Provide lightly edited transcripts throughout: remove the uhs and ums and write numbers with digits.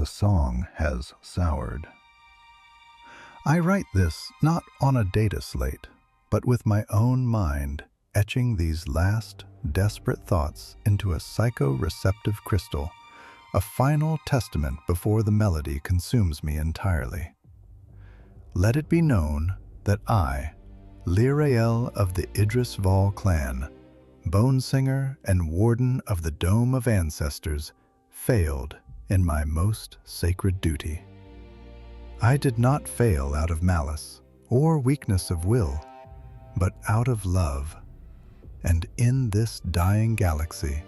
the song has soured. I write this not on a data slate, but with my own mind etching these last, desperate thoughts into a psycho-receptive crystal, a final testament before the melody consumes me entirely. Let it be known that I, Lyraelle of the Idris-Val clan, bone singer and warden of the Dome of Ancestors, failed in my most sacred duty. I did not fail out of malice or weakness of will, but out of love. And in this dying galaxy,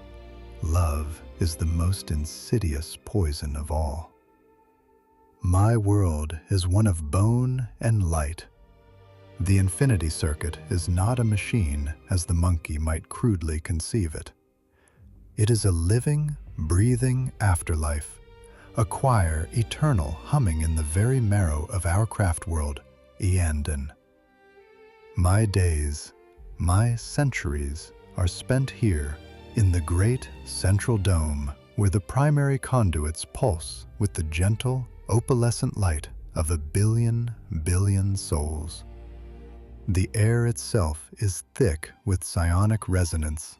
love is the most insidious poison of all. My world is one of bone and light. The infinity circuit is not a machine as the monkey might crudely conceive it. It is a living, breathing afterlife, a choir eternal humming in the very marrow of our Craftworld, Iyanden. My days, my centuries are spent here in the great central dome where the primary conduits pulse with the gentle, opalescent light of a billion souls. The air itself is thick with psionic resonance,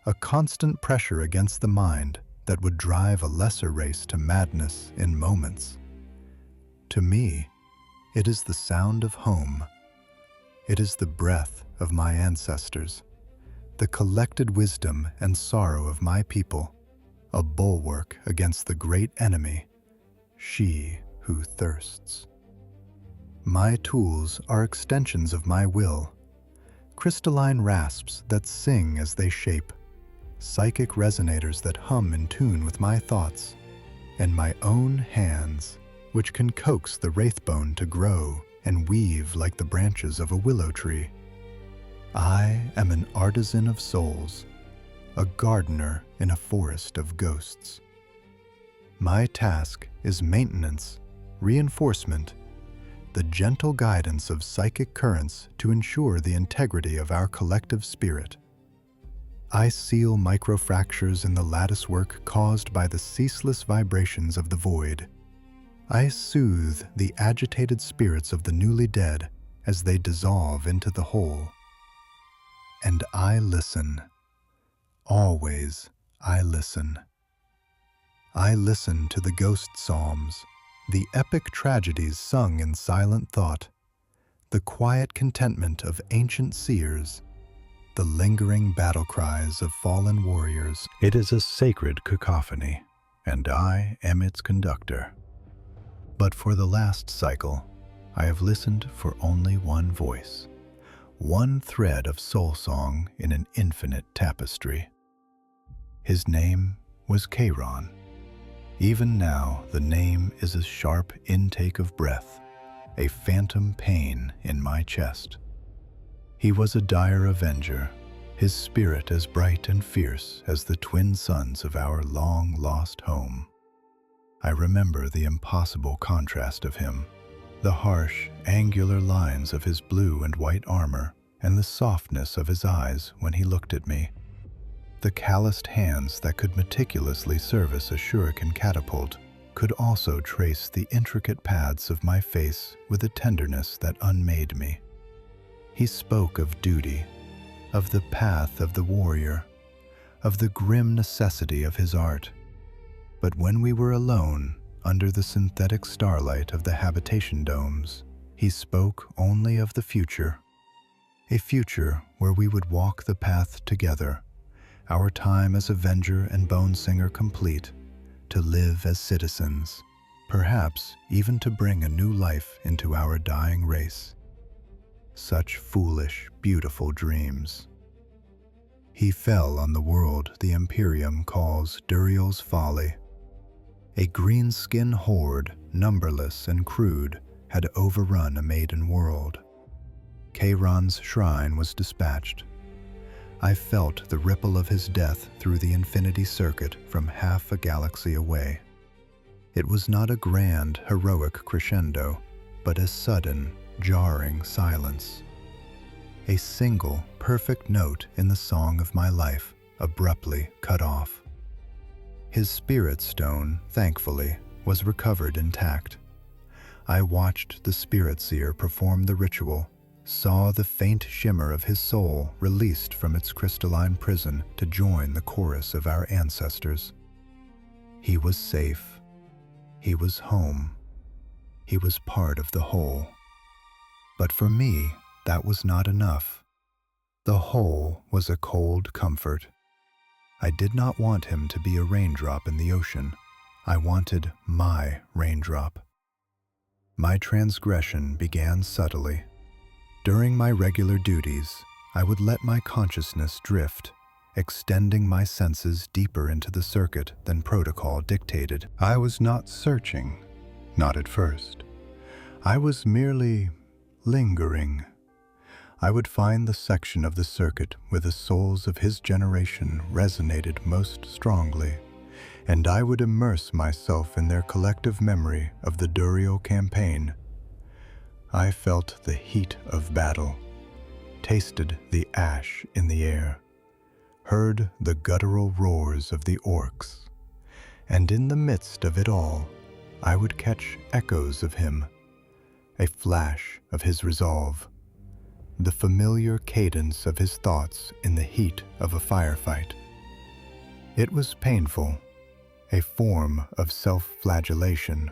a constant pressure against the mind that would drive a lesser race to madness in moments. To me, it is the sound of home. It is the breath of my ancestors, the collected wisdom and sorrow of my people, a bulwark against the great enemy, she who thirsts. My tools are extensions of my will, crystalline rasps that sing as they shape, psychic resonators that hum in tune with my thoughts, and my own hands, which can coax the Wraithbone to grow and weave like the branches of a willow tree. I am an artisan of souls, a gardener in a forest of ghosts. My task is maintenance, reinforcement, the gentle guidance of psychic currents to ensure the integrity of our collective spirit. I seal microfractures in the latticework caused by the ceaseless vibrations of the void. I soothe the agitated spirits of the newly dead as they dissolve into the whole. And I listen. Always I listen. I listen to the ghost psalms, the epic tragedies sung in silent thought, the quiet contentment of ancient seers, the lingering battle cries of fallen warriors. It is a sacred cacophony, and I am its conductor. But for the last cycle, I have listened for only one voice, one thread of soul song in an infinite tapestry. His name was Kaeron. Even now, the name is a sharp intake of breath, a phantom pain in my chest. He was a dire avenger, his spirit as bright and fierce as the twin suns of our long-lost home. I remember the impossible contrast of him, the harsh, angular lines of his blue and white armor, and the softness of his eyes when he looked at me. The calloused hands that could meticulously service a shuriken catapult could also trace the intricate paths of my face with a tenderness that unmade me. He spoke of duty, of the path of the warrior, of the grim necessity of his art. But when we were alone, under the synthetic starlight of the habitation domes, he spoke only of the future. A future where we would walk the path together, our time as avenger and bone singer complete, to live as citizens, perhaps even to bring a new life into our dying race. Such foolish, beautiful dreams. He fell on the world the Imperium calls Duriel's Folly. A greenskin horde, numberless and crude, had overrun a maiden world. Kaeron's shrine was dispatched. I felt the ripple of his death through the infinity circuit from half a galaxy away. It was not a grand, heroic crescendo, but a sudden, jarring silence. A single, perfect note in the song of my life, abruptly cut off. His spirit stone, thankfully, was recovered intact. I watched the spirit seer perform the ritual, saw the faint shimmer of his soul released from its crystalline prison to join the chorus of our ancestors. He was safe. He was home. He was part of the whole. But for me, that was not enough. The whole was a cold comfort. I did not want him to be a raindrop in the ocean. I wanted my raindrop. My transgression began subtly. During my regular duties, I would let my consciousness drift, extending my senses deeper into the circuit than protocol dictated. I was not searching, not at first. I was merely lingering. I would find the section of the circuit where the souls of his generation resonated most strongly, and I would immerse myself in their collective memory of the Durio campaign. I felt the heat of battle, tasted the ash in the air, heard the guttural roars of the orcs, and in the midst of it all, I would catch echoes of him, a flash of his resolve, the familiar cadence of his thoughts in the heat of a firefight. It was painful, a form of self-flagellation,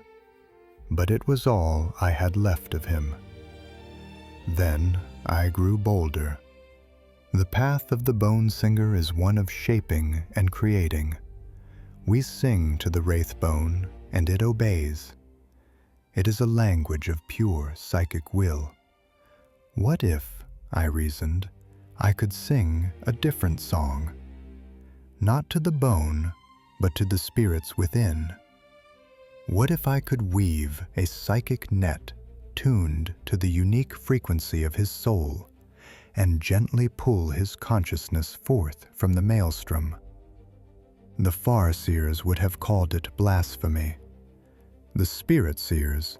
but it was all I had left of him. Then I grew bolder. The path of the bone singer is one of shaping and creating. We sing to the Wraithbone, and it obeys. It is a language of pure psychic will. What if, I reasoned, I could sing a different song? Not to the bone, but to the spirits within. What if I could weave a psychic net tuned to the unique frequency of his soul and gently pull his consciousness forth from the maelstrom? The Farseers would have called it blasphemy. The Spirit Seers,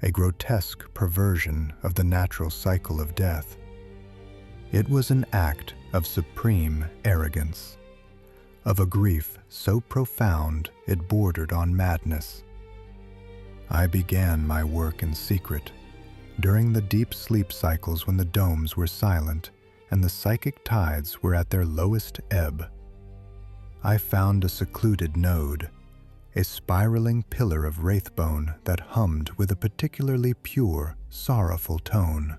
a grotesque perversion of the natural cycle of death. It was an act of supreme arrogance, of a grief so profound it bordered on madness. I began my work in secret, during the deep sleep cycles when the domes were silent and the psychic tides were at their lowest ebb. I found a secluded node, a spiraling pillar of Wraithbone that hummed with a particularly pure, sorrowful tone.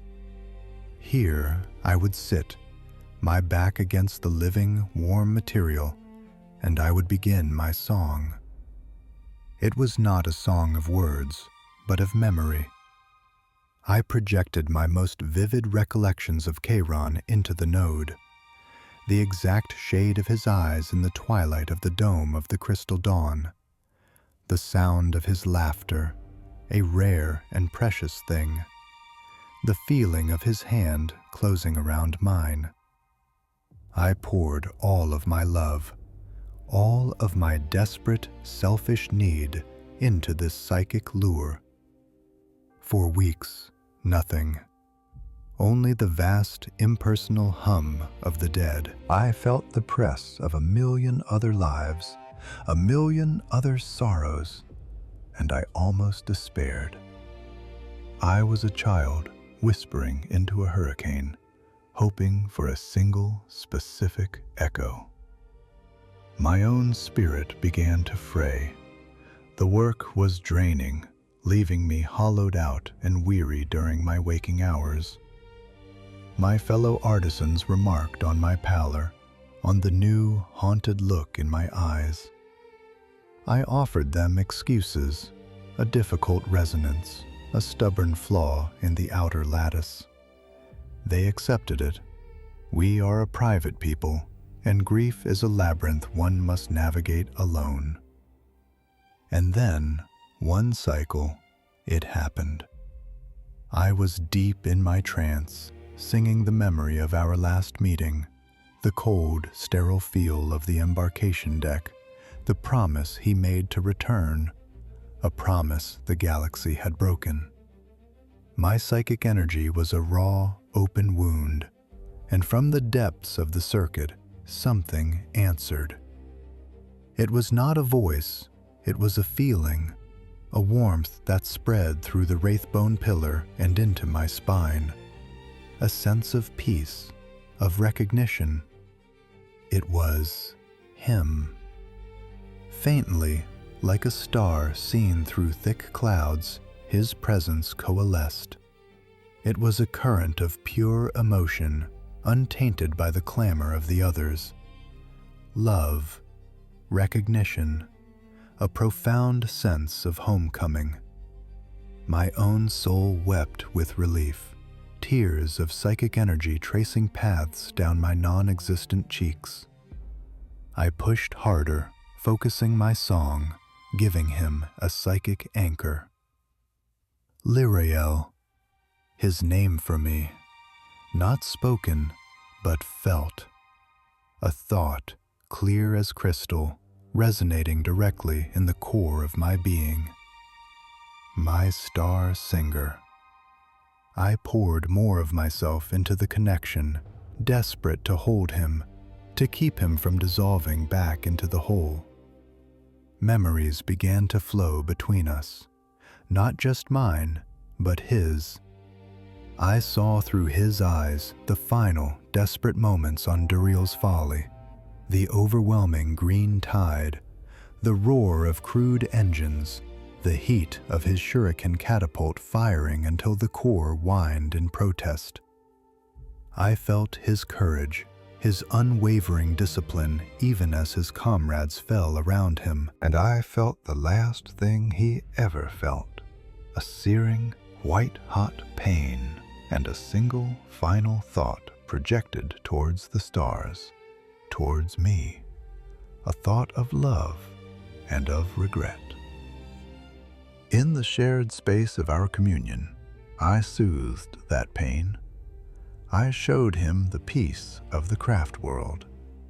Here I would sit, my back against the living, warm material, and I would begin my song. It was not a song of words, but of memory. I projected my most vivid recollections of Kaeron into the node, the exact shade of his eyes in the twilight of the dome of the crystal dawn, the sound of his laughter, a rare and precious thing, the feeling of his hand closing around mine. I poured all of my love, all of my desperate, selfish need into this psychic lure. For weeks, nothing. Only the vast, impersonal hum of the dead. I felt the press of 1,000,000 other lives, 1,000,000 other sorrows, and I almost despaired. I was a child whispering into a hurricane, hoping for a single, specific echo. My own spirit began to fray. The work was draining, leaving me hollowed out and weary during my waking hours. My fellow artisans remarked on my pallor, on the new, haunted look in my eyes. I offered them excuses, a difficult resonance, a stubborn flaw in the outer lattice. They accepted it. We are a private people, and grief is a labyrinth one must navigate alone. And then, one cycle, it happened. I was deep in my trance, singing the memory of our last meeting, the cold, sterile feel of the embarkation deck, the promise he made to return, a promise the galaxy had broken. My psychic energy was a raw, open wound, and from the depths of the circuit, something answered. It was not a voice, it was a feeling, a warmth that spread through the Wraithbone pillar and into my spine, a sense of peace, of recognition. It was him. Faintly, like a star seen through thick clouds, his presence coalesced. It was a current of pure emotion, untainted by the clamor of the others. Love, recognition, a profound sense of homecoming. My own soul wept with relief, tears of psychic energy tracing paths down my non-existent cheeks. I pushed harder, focusing my song, giving him a psychic anchor. Lyraelle, his name for me, not spoken, but felt. A thought, clear as crystal, resonating directly in the core of my being. My star singer. I poured more of myself into the connection, desperate to hold him, to keep him from dissolving back into the whole. Memories began to flow between us, not just mine, but his. I saw through his eyes the final, desperate moments on Duriel's Folly, the overwhelming green tide, the roar of crude engines, the heat of his shuriken catapult firing until the core whined in protest. I felt his courage, his unwavering discipline, even as his comrades fell around him. And I felt the last thing he ever felt, a searing, white-hot pain, and a single final thought projected towards the stars, towards me, a thought of love and of regret. In the shared space of our communion, I soothed that pain. I showed him the peace of the Craftworld,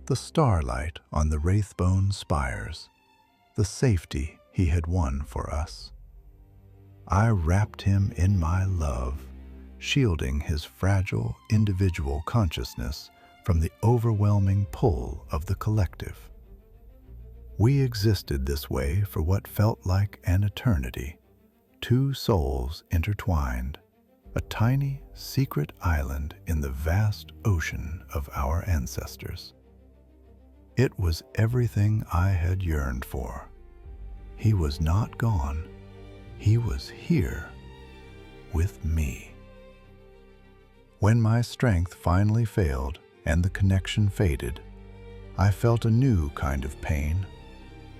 the starlight on the Wraithbone spires, the safety he had won for us. I wrapped him in my love, shielding his fragile individual consciousness from the overwhelming pull of the collective. We existed this way for what felt like an eternity, two souls intertwined, a tiny, secret island in the vast ocean of our ancestors. It was everything I had yearned for. He was not gone. He was here, with me. When my strength finally failed and the connection faded, I felt a new kind of pain,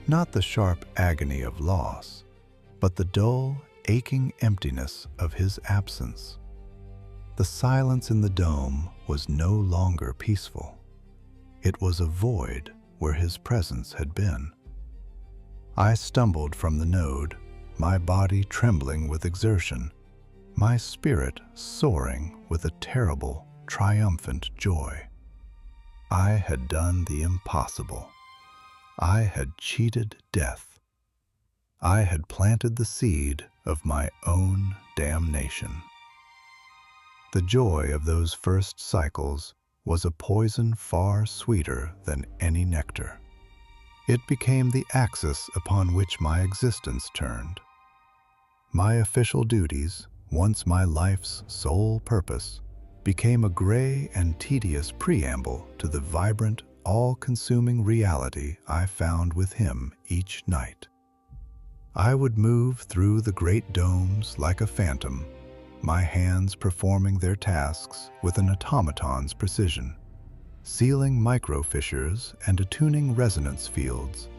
not the sharp agony of loss, but the dull, aching emptiness of his absence. The silence in the dome was no longer peaceful. It was a void where his presence had been. I stumbled from the node, my body trembling with exertion, my spirit soaring with a terrible, triumphant joy. I had done the impossible. I had cheated death. I had planted the seed of my own damnation. The joy of those first cycles was a poison far sweeter than any nectar. It became the axis upon which my existence turned. My official duties, once my life's sole purpose, became a gray and tedious preamble to the vibrant, all-consuming reality I found with him each night. I would move through the great domes like a phantom, my hands performing their tasks with an automaton's precision, sealing microfissures and attuning resonance fields,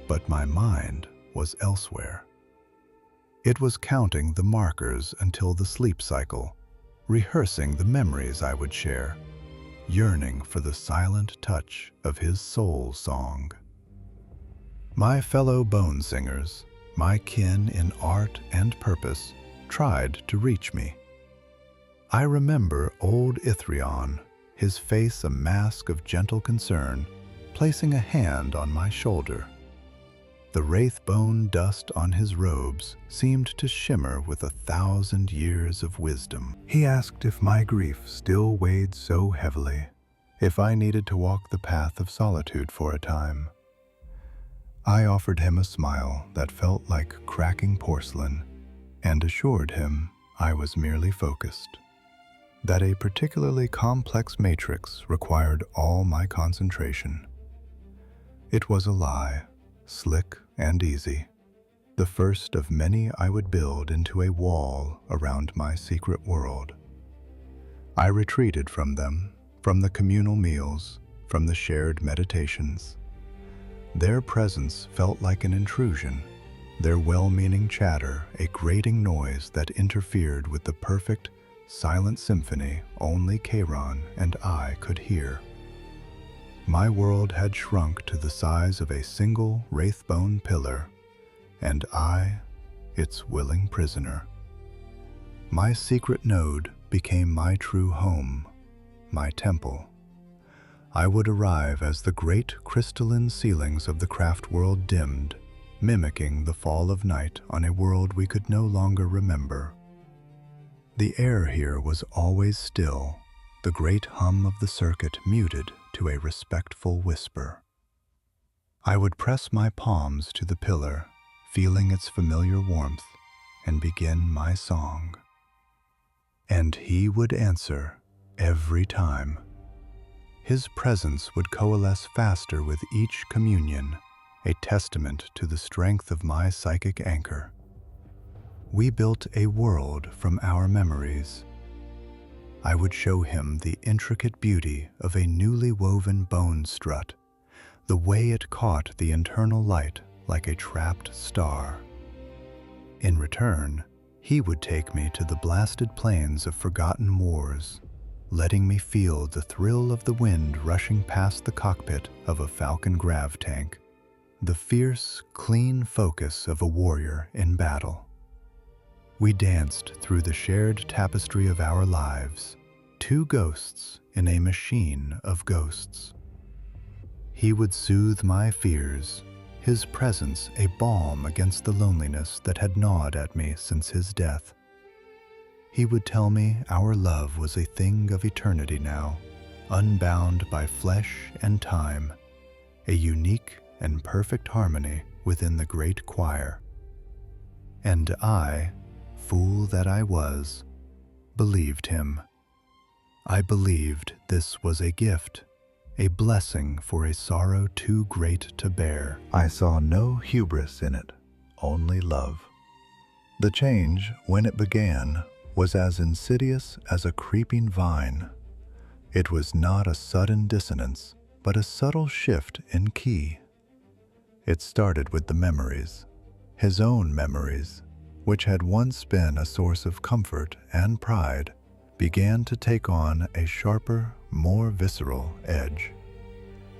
but my mind was elsewhere. It was counting the markers until the sleep cycle, rehearsing the memories I would share, yearning for the silent touch of his soul song. My fellow bone singers, my kin in art and purpose, tried to reach me. I remember old Ithrion, his face a mask of gentle concern, placing a hand on my shoulder. The wraithbone dust on his robes seemed to shimmer with 1,000 years of wisdom. He asked if my grief still weighed so heavily, if I needed to walk the path of solitude for a time. I offered him a smile that felt like cracking porcelain and assured him I was merely focused, that a particularly complex matrix required all my concentration. It was a lie, slick and easy, the first of many I would build into a wall around my secret world. I retreated from them, from the communal meals, from the shared meditations. Their presence felt like an intrusion, their well-meaning chatter a grating noise that interfered with the perfect, silent symphony only Kaeron and I could hear. My world had shrunk to the size of a single Wraithbone pillar, and I, its willing prisoner. My secret node became my true home, my temple. I would arrive as the great crystalline ceilings of the Craftworld dimmed, mimicking the fall of night on a world we could no longer remember. The air here was always still, the great hum of the circuit muted to a respectful whisper. I would press my palms to the pillar, feeling its familiar warmth, and begin my song. And he would answer every time. His presence would coalesce faster with each communion, a testament to the strength of my psychic anchor. We built a world from our memories. I would show him the intricate beauty of a newly woven bone strut, the way it caught the internal light like a trapped star. In return, he would take me to the blasted plains of forgotten wars, letting me feel the thrill of the wind rushing past the cockpit of a Falcon grav tank, the fierce, clean focus of a warrior in battle. We danced through the shared tapestry of our lives, two ghosts in a machine of ghosts. He would soothe my fears, his presence a balm against the loneliness that had gnawed at me since his death. He would tell me our love was a thing of eternity now, unbound by flesh and time, a unique and perfect harmony within the great choir. And I, fool that I was, believed him. I believed this was a gift, a blessing for a sorrow too great to bear. I saw no hubris in it, only love. The change, when it began, was as insidious as a creeping vine. It was not a sudden dissonance, but a subtle shift in key. It started with the memories, his own memories, which had once been a source of comfort and pride, began to take on a sharper, more visceral edge.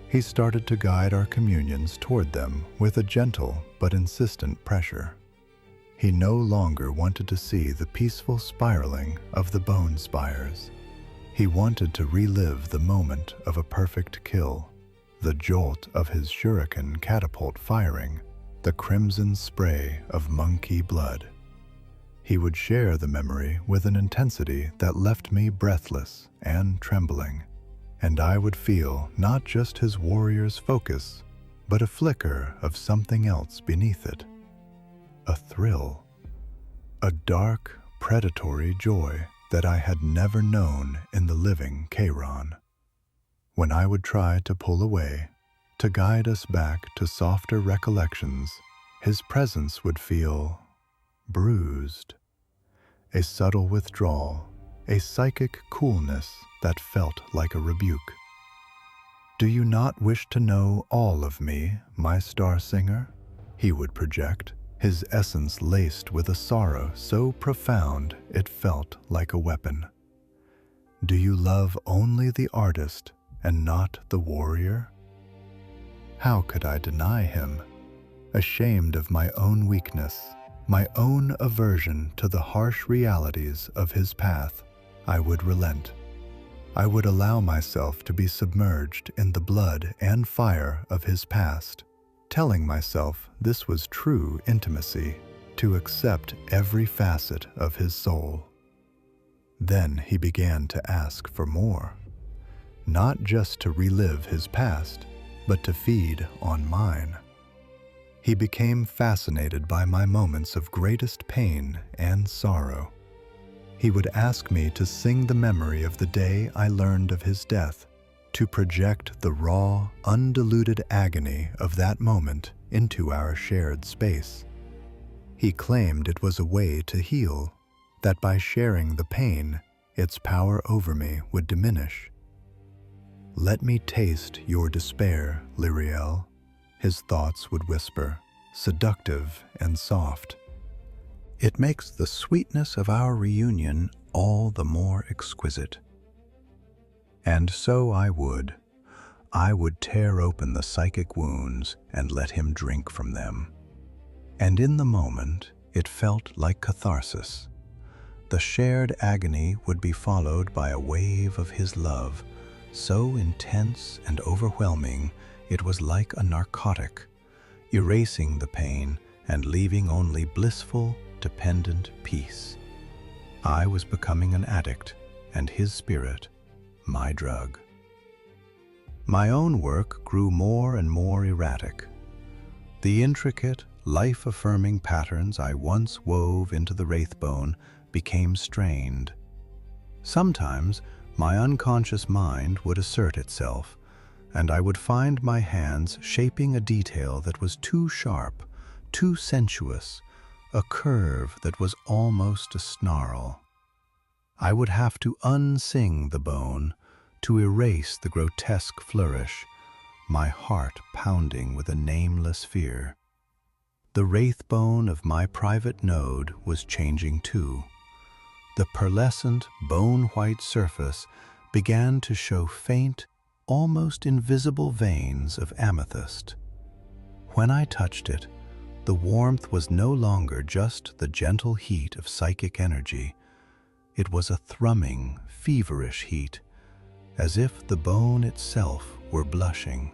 He started to guide our communions toward them with a gentle but insistent pressure. He no longer wanted to see the peaceful spiraling of the bone spires. He wanted to relive the moment of a perfect kill, the jolt of his shuriken catapult firing, the crimson spray of monkey blood. He would share the memory with an intensity that left me breathless and trembling, and I would feel not just his warrior's focus, but a flicker of something else beneath it. A thrill, a dark, predatory joy that I had never known in the living Kaeron. When I would try to pull away, to guide us back to softer recollections, his presence would feel bruised. A subtle withdrawal, a psychic coolness that felt like a rebuke. "Do you not wish to know all of me, my star singer?" he would project, his essence laced with a sorrow so profound it felt like a weapon. "Do you love only the artist and not the warrior?" How could I deny him? Ashamed of my own weakness, my own aversion to the harsh realities of his path, I would relent. I would allow myself to be submerged in the blood and fire of his past, telling myself this was true intimacy, to accept every facet of his soul. Then he began to ask for more, not just to relive his past, but to feed on mine. He became fascinated by my moments of greatest pain and sorrow. He would ask me to sing the memory of the day I learned of his death, to project the raw, undiluted agony of that moment into our shared space. He claimed it was a way to heal, that by sharing the pain, its power over me would diminish. "Let me taste your despair, Lyraelle," his thoughts would whisper, seductive and soft. "It makes the sweetness of our reunion all the more exquisite." And so I would tear open the psychic wounds and let him drink from them. And in the moment, it felt like catharsis. The shared agony would be followed by a wave of his love, so intense and overwhelming it was like a narcotic, erasing the pain and leaving only blissful, dependent peace. I was becoming an addict, and his spirit, my drug. My own work grew more and more erratic. The intricate, life-affirming patterns I once wove into the Wraithbone became strained. Sometimes my unconscious mind would assert itself, and I would find my hands shaping a detail that was too sharp, too sensuous, a curve that was almost a snarl. I would have to unsing the bone, to erase the grotesque flourish, my heart pounding with a nameless fear. The Wraithbone of my private node was changing too. The pearlescent, bone-white surface began to show faint, almost invisible veins of amethyst. When I touched it, the warmth was no longer just the gentle heat of psychic energy. It was a thrumming, feverish heat, as if the bone itself were blushing.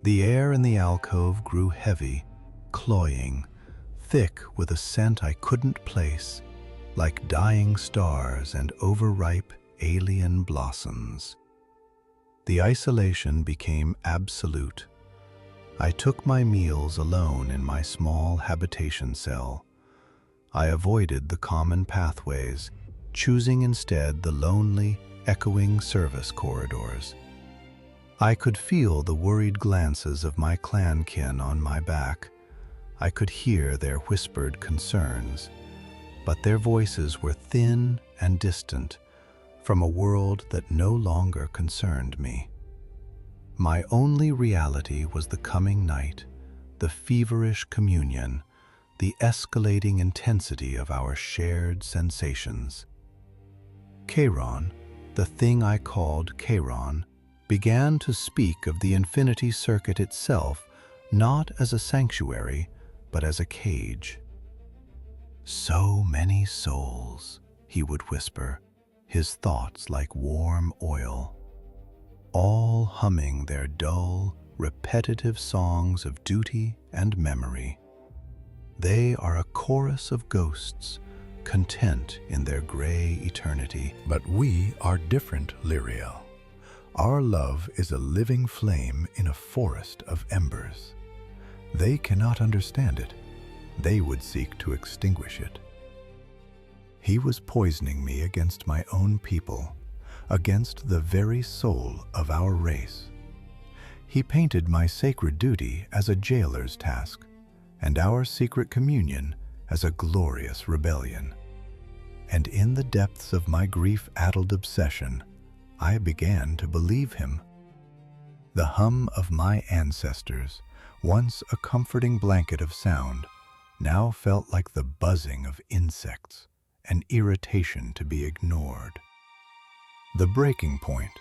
The air in the alcove grew heavy, cloying, thick with a scent I couldn't place, like dying stars and overripe alien blossoms. The isolation became absolute. I took my meals alone in my small habitation cell. I avoided the common pathways, choosing instead the lonely, echoing service corridors. I could feel the worried glances of my clankin on my back. I could hear their whispered concerns, but their voices were thin and distant from a world that no longer concerned me. My only reality was the coming night, the feverish communion, the escalating intensity of our shared sensations. Kaeron, the thing I called Kaeron, began to speak of the infinity circuit itself not as a sanctuary, but as a cage. "So many souls," he would whisper, his thoughts like warm oil, all humming their dull, repetitive songs of duty and memory. They are a chorus of ghosts, content in their gray eternity. But we are different, Lyraelle. Our love is a living flame in a forest of embers. They cannot understand it. They would seek to extinguish it. He was poisoning me against my own people, against the very soul of our race. He painted my sacred duty as a jailer's task, and our secret communion as a glorious rebellion. And in the depths of my grief-addled obsession, I began to believe him. The hum of my ancestors, once a comforting blanket of sound, now felt like the buzzing of insects, an irritation to be ignored. The breaking point,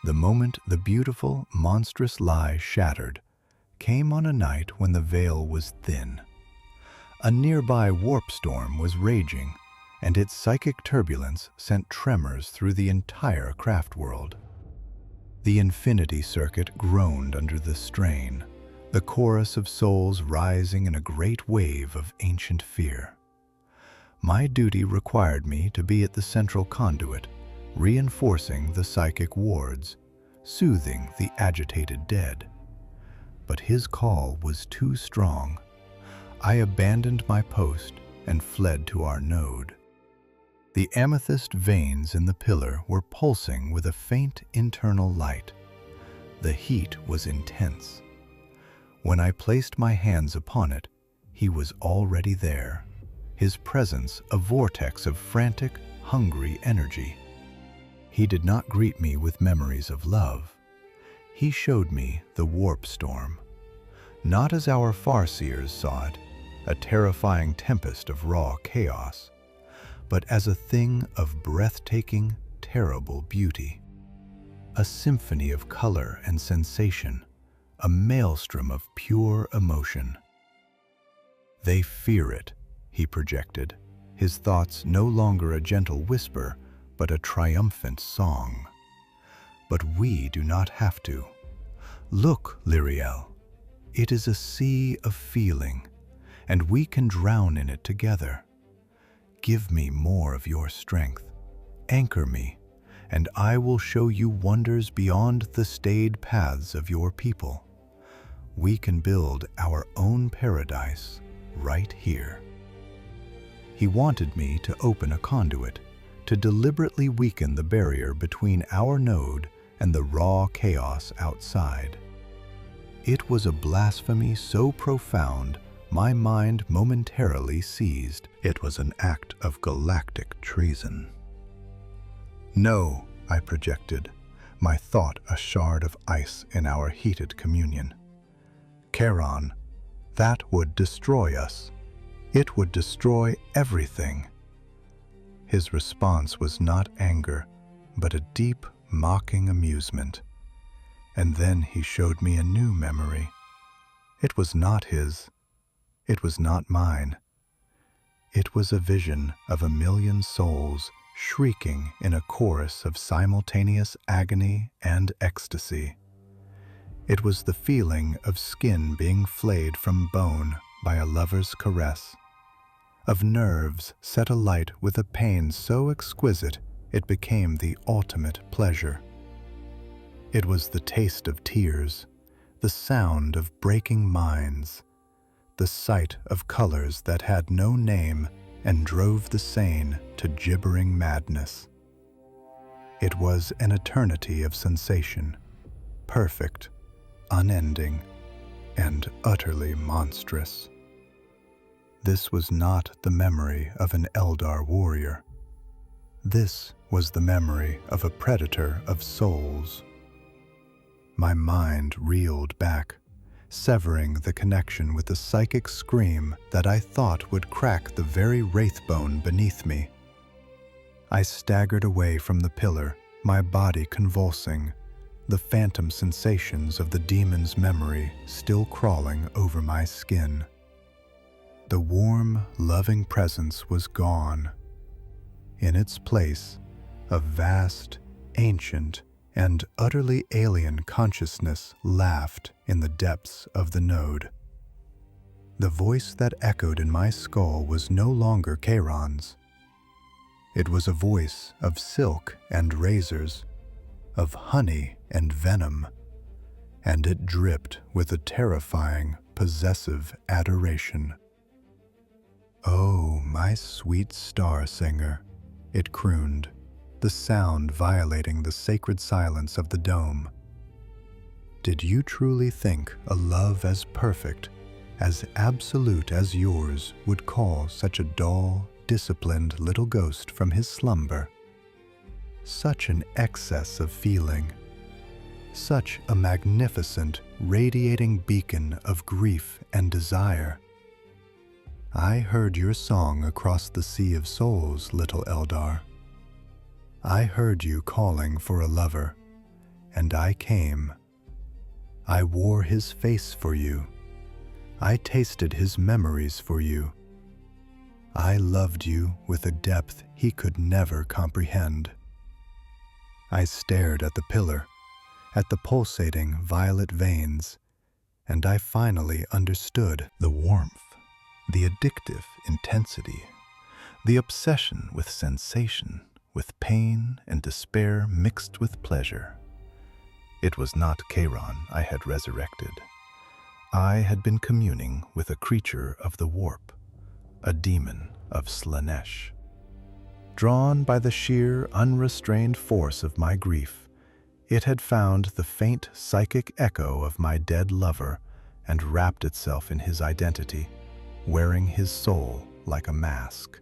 the moment the beautiful, monstrous lie shattered, came on a night when the veil was thin. A nearby warp storm was raging, and its psychic turbulence sent tremors through the entire Craftworld. The infinity circuit groaned under the strain, the chorus of souls rising in a great wave of ancient fear. My duty required me to be at the central conduit, reinforcing the psychic wards, soothing the agitated dead. but his call was too strong. I abandoned my post and fled to our node. The amethyst veins in the pillar were pulsing with a faint internal light. The heat was intense. When I placed my hands upon it, he was already there, his presence a vortex of frantic, hungry energy. He did not greet me with memories of love. He showed me the warp storm, not as our farseers saw it, a terrifying tempest of raw chaos, but as a thing of breathtaking, terrible beauty. A symphony of color and sensation, a maelstrom of pure emotion. They fear it, he projected, his thoughts no longer a gentle whisper, but a triumphant song. But we do not have to. Look, Lyraelle, it is a sea of feeling, and we can drown in it together. Give me more of your strength. Anchor me, and I will show you wonders beyond the staid paths of your people. We can build our own paradise right here. He wanted me to open a conduit, to deliberately weaken the barrier between our node and the raw chaos outside. It was a blasphemy so profound, my mind momentarily seized. It was an act of galactic treason. No, I projected, my thought a shard of ice in our heated communion. Kaeron, that would destroy us. It would destroy everything. His response was not anger, but a deep, mocking amusement. And then he showed me a new memory. It was not his. It was not mine. It was a vision of 1,000,000 souls shrieking in a chorus of simultaneous agony and ecstasy. It was the feeling of skin being flayed from bone by a lover's caress, of nerves set alight with a pain so exquisite it became the ultimate pleasure. It was the taste of tears, the sound of breaking minds, the sight of colors that had no name and drove the sane to gibbering madness. It was an eternity of sensation, perfect, unending, and utterly monstrous. This was not the memory of an Eldar warrior. This was the memory of a predator of souls. My mind reeled back, severing the connection with the psychic scream that I thought would crack the very wraithbone beneath me. I staggered away from the pillar, my body convulsing, the phantom sensations of the demon's memory still crawling over my skin. The warm, loving presence was gone. In its place, a vast, ancient, and utterly alien consciousness laughed in the depths of the node. The voice that echoed in my skull was no longer Kaeron's. It was a voice of silk and razors, of honey and venom, and it dripped with a terrifying, possessive adoration. "Oh, my sweet star singer," it crooned, the sound violating the sacred silence of the dome. "Did you truly think a love as perfect, as absolute as yours would call such a dull, disciplined little ghost from his slumber? Such an excess of feeling, such a magnificent, radiating beacon of grief and desire. I heard your song across the sea of souls, little Eldar. I heard you calling for a lover, and I came. I wore his face for you. I tasted his memories for you. I loved you with a depth he could never comprehend." I stared at the pillar, at the pulsating violet veins, and I finally understood the warmth, the addictive intensity, the obsession with sensation, with pain and despair mixed with pleasure. It was not Kaeron I had resurrected. I had been communing with a creature of the warp, a demon of Slaanesh. Drawn by the sheer, unrestrained force of my grief, it had found the faint psychic echo of my dead lover and wrapped itself in his identity, wearing his soul like a mask.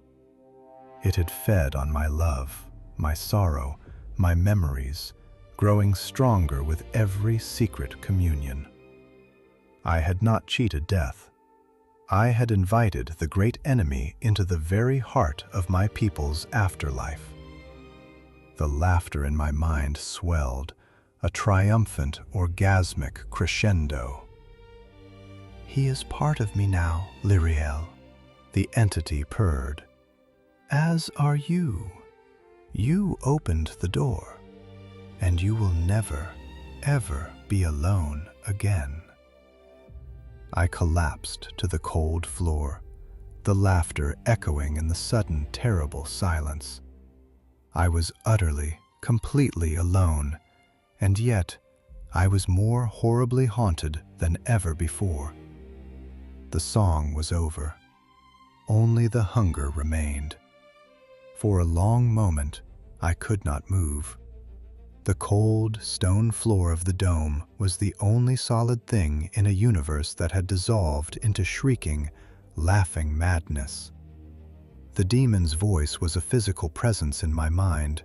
It had fed on my love, my sorrow, my memories, growing stronger with every secret communion. I had not cheated death. I had invited the great enemy into the very heart of my people's afterlife. The laughter in my mind swelled, a triumphant, orgasmic crescendo. "He is part of me now, Lyraelle," the entity purred. "As are you. You opened the door, and you will never, ever be alone again." I collapsed to the cold floor, the laughter echoing in the sudden, terrible silence. I was utterly, completely alone, and yet I was more horribly haunted than ever before. The song was over. Only the hunger remained. For a long moment, I could not move. The cold, stone floor of the dome was the only solid thing in a universe that had dissolved into shrieking, laughing madness. The demon's voice was a physical presence in my mind,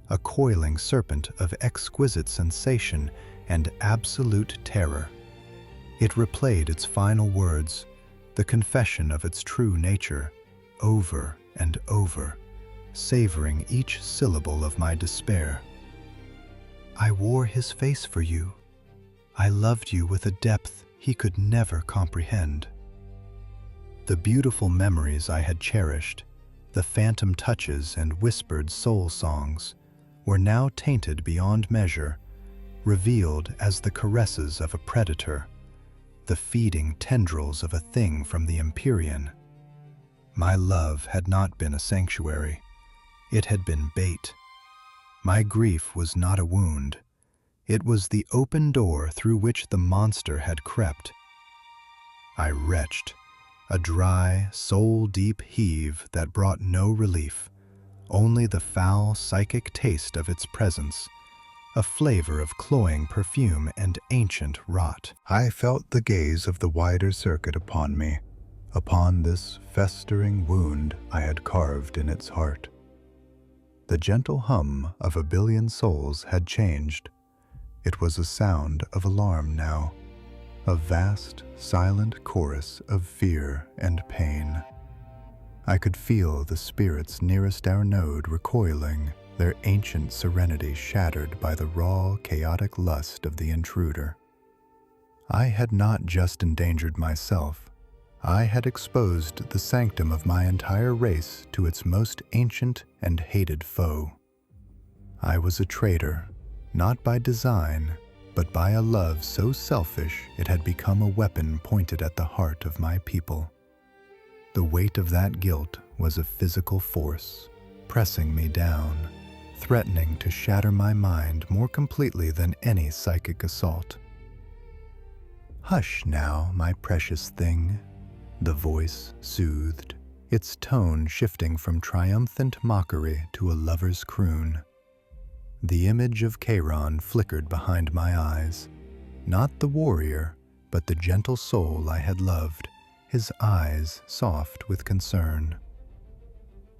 a coiling serpent of exquisite sensation and absolute terror. It replayed its final words, the confession of its true nature, over and over, savoring each syllable of my despair. "I wore his face for you. I loved you with a depth he could never comprehend." The beautiful memories I had cherished, the phantom touches and whispered soul songs, were now tainted beyond measure, revealed as the caresses of a predator, the feeding tendrils of a thing from the Empyrean. My love had not been a sanctuary. It had been bait. My grief was not a wound. It was the open door through which the monster had crept. I retched, a dry, soul-deep heave that brought no relief, only the foul psychic taste of its presence, a flavor of cloying perfume and ancient rot. I felt the gaze of the wider circuit upon me, upon this festering wound I had carved in its heart. The gentle hum of a billion souls had changed. It was a sound of alarm now, a vast, silent chorus of fear and pain. I could feel the spirits nearest our node recoiling, their ancient serenity shattered by the raw, chaotic lust of the intruder. I had not just endangered myself. I had exposed the sanctum of my entire race to its most ancient and hated foe. I was a traitor, not by design, but by a love so selfish it had become a weapon pointed at the heart of my people. The weight of that guilt was a physical force, pressing me down, threatening to shatter my mind more completely than any psychic assault. "Hush now, my precious thing," the voice soothed, its tone shifting from triumphant mockery to a lover's croon. The image of Kaeron flickered behind my eyes, not the warrior, but the gentle soul I had loved, his eyes soft with concern.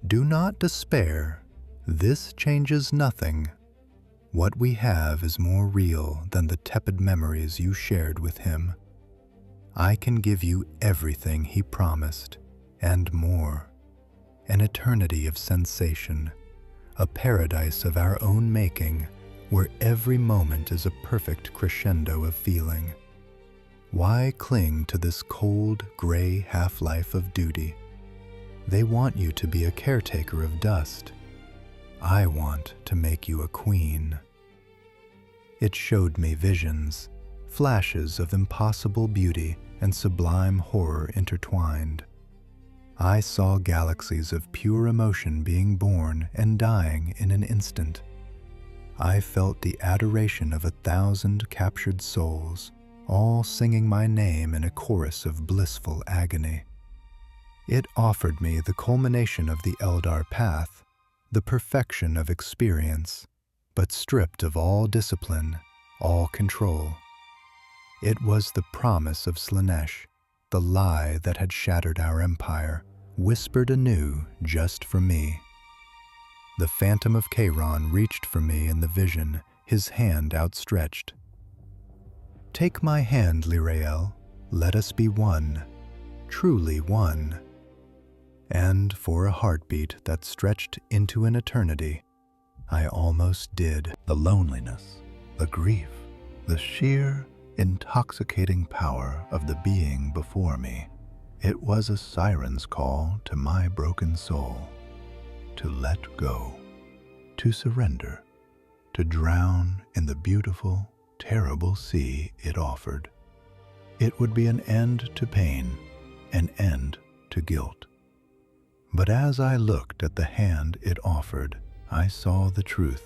"Do not despair. This changes nothing. What we have is more real than the tepid memories you shared with him. I can give you everything he promised, and more. An eternity of sensation, a paradise of our own making, where every moment is a perfect crescendo of feeling. Why cling to this cold, gray half-life of duty? They want you to be a caretaker of dust. I want to make you a queen." It showed me visions, flashes of impossible beauty and sublime horror intertwined. I saw galaxies of pure emotion being born and dying in an instant. I felt the adoration of 1,000 captured souls, all singing my name in a chorus of blissful agony. It offered me the culmination of the Eldar path, the perfection of experience, but stripped of all discipline, all control. It was the promise of Slaanesh, the lie that had shattered our empire, whispered anew just for me. The phantom of Kaeron reached for me in the vision, his hand outstretched. "Take my hand, Lyraelle, let us be one, truly one." And for a heartbeat that stretched into an eternity, I almost did. The loneliness, the grief, the sheer, intoxicating power of the being before me. It was a siren's call to my broken soul, to let go, to surrender, to drown in the beautiful, terrible sea it offered. It would be an end to pain, an end to guilt. But as I looked at the hand it offered, I saw the truth.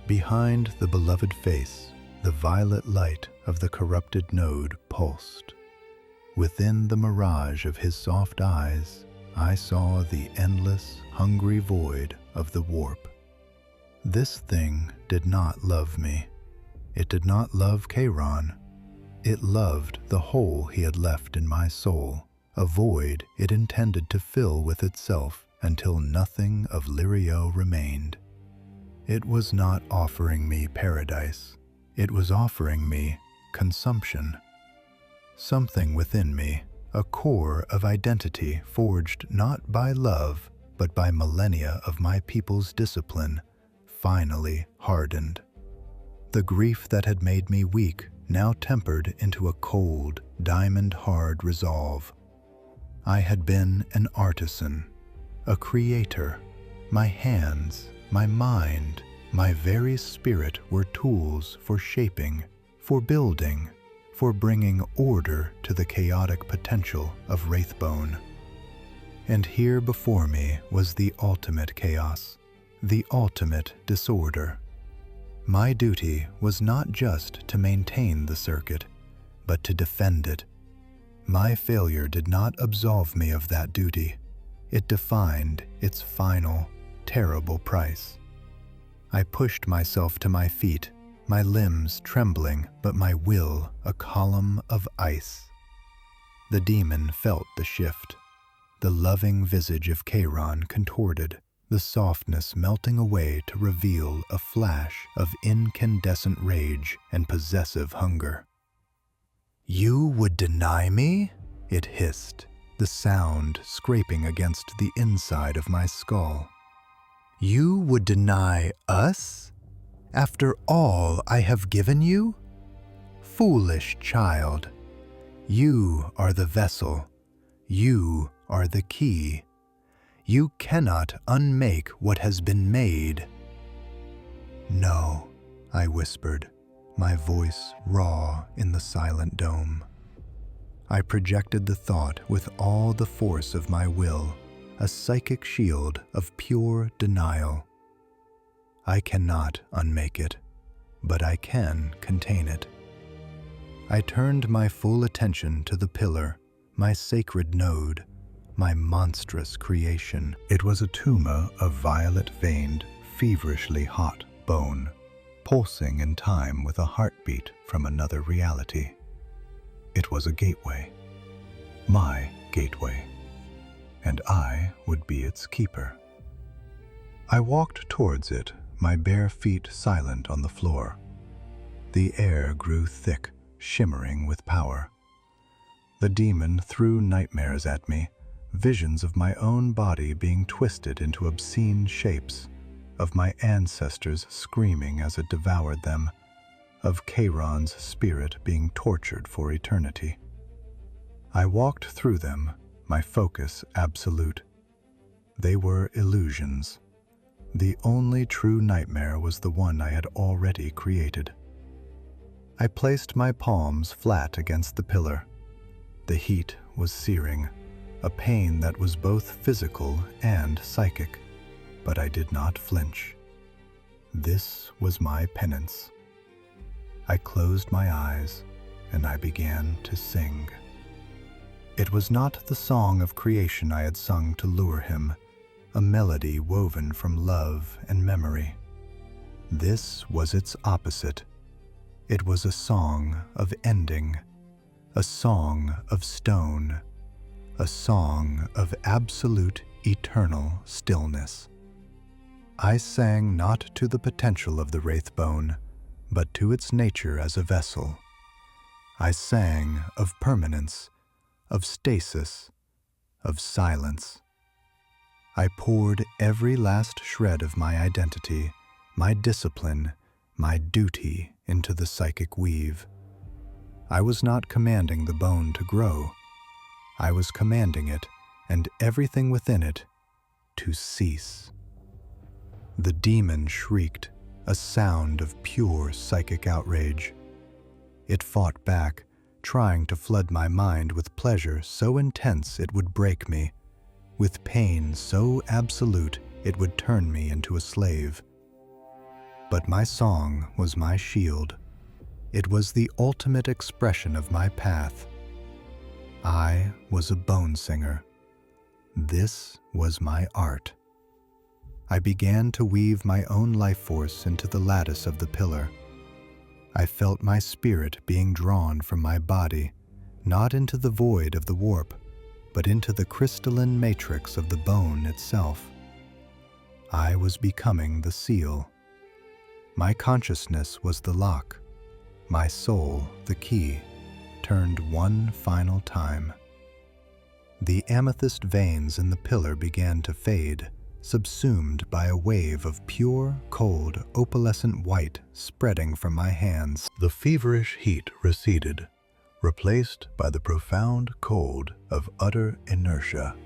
Behind the beloved face, the violet light of the corrupted node pulsed. Within the mirage of his soft eyes, I saw the endless, hungry void of the warp. This thing did not love me. It did not love Kaeron. It loved the hole he had left in my soul, a void it intended to fill with itself until nothing of Lyraelle remained. It was not offering me paradise. It was offering me consumption. Something within me, a core of identity forged not by love, but by millennia of my people's discipline, finally hardened. The grief that had made me weak now tempered into a cold, diamond-hard resolve. I had been an artisan, a creator. My hands, my mind, my very spirit were tools for shaping, for building, for bringing order to the chaotic potential of Wraithbone. And here before me was the ultimate chaos, the ultimate disorder. My duty was not just to maintain the circuit, but to defend it. My failure did not absolve me of that duty. It defined its final, terrible price. I pushed myself to my feet, my limbs trembling, but my will a column of ice. The demon felt the shift. The loving visage of Kaeron contorted, the softness melting away to reveal a flash of incandescent rage and possessive hunger. "You would deny me?" it hissed, the sound scraping against the inside of my skull. "You would deny us? After all I have given you? Foolish child. You are the vessel. You are the key. You cannot unmake what has been made." "No," I whispered, my voice raw in the silent dome. I projected the thought with all the force of my will, a psychic shield of pure denial. I cannot unmake it, but I can contain it. I turned my full attention to the pillar, my sacred node, my monstrous creation. It was a tumor of violet-veined, feverishly hot bone, pulsing in time with a heartbeat from another reality. It was a gateway, my gateway, and I would be its keeper. I walked towards it, my bare feet silent on the floor. The air grew thick, shimmering with power. The demon threw nightmares at me, visions of my own body being twisted into obscene shapes, of my ancestors screaming as it devoured them, of Kaeron's spirit being tortured for eternity. I walked through them, my focus absolute. They were illusions. The only true nightmare was the one I had already created. I placed my palms flat against the pillar. The heat was searing, a pain that was both physical and psychic, but I did not flinch. This was my penance. I closed my eyes, and I began to sing. It was not the song of creation I had sung to lure him, a melody woven from love and memory. This was its opposite. It was a song of ending, a song of stone, a song of absolute eternal stillness. I sang not to the potential of the Wraithbone, but to its nature as a vessel. I sang of permanence, of stasis, of silence. I poured every last shred of my identity, my discipline, my duty into the psychic weave. I was not commanding the bone to grow. I was commanding it, and everything within it, to cease. The demon shrieked, a sound of pure psychic outrage. It fought back, trying to flood my mind with pleasure so intense it would break me, with pain so absolute it would turn me into a slave. But my song was my shield. It was the ultimate expression of my path. I was a bone singer. This was my art. I began to weave my own life force into the lattice of the pillar. I felt my spirit being drawn from my body, not into the void of the warp, but into the crystalline matrix of the bone itself. I was becoming the seal. My consciousness was the lock, my soul the key, turned one final time. The amethyst veins in the pillar began to fade, subsumed by a wave of pure, cold, opalescent white spreading from my hands. The feverish heat receded, replaced by the profound cold of utter inertia.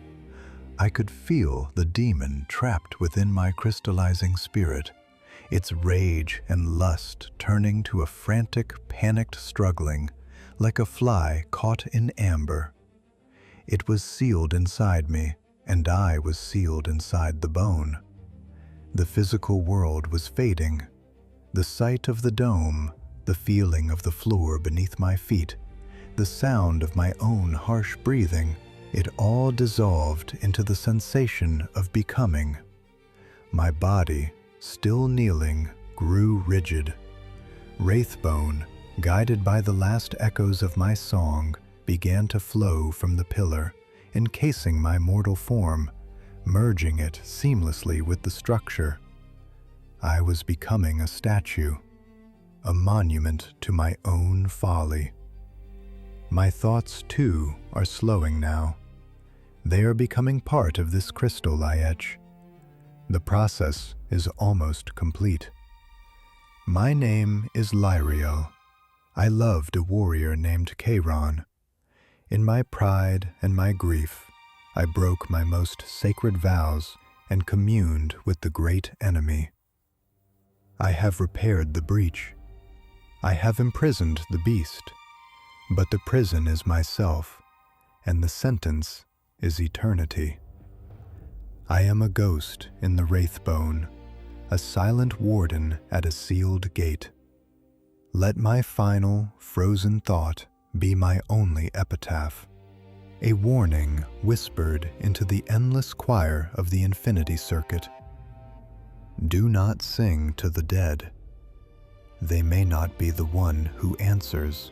I could feel the demon trapped within my crystallizing spirit, its rage and lust turning to a frantic, panicked struggling, like a fly caught in amber. It was sealed inside me, and I was sealed inside the bone. The physical world was fading. The sight of the dome, the feeling of the floor beneath my feet, the sound of my own harsh breathing, it all dissolved into the sensation of becoming. My body, still kneeling, grew rigid. Wraithbone, guided by the last echoes of my song, began to flow from the pillar, encasing my mortal form, merging it seamlessly with the structure. I was becoming a statue, a monument to my own folly. My thoughts, too, are slowing now. They are becoming part of this crystal I etch. The process is almost complete. My name is Lyraelle. I loved a warrior named Kaeron. In my pride and my grief, I broke my most sacred vows and communed with the great enemy. I have repaired the breach. I have imprisoned the beast, but the prison is myself, and the sentence is eternity. I am a ghost in the Wraithbone, a silent warden at a sealed gate. Let my final, frozen thought be my only epitaph, a warning whispered into the endless choir of the infinity circuit. Do not sing to the dead. They may not be the one who answers.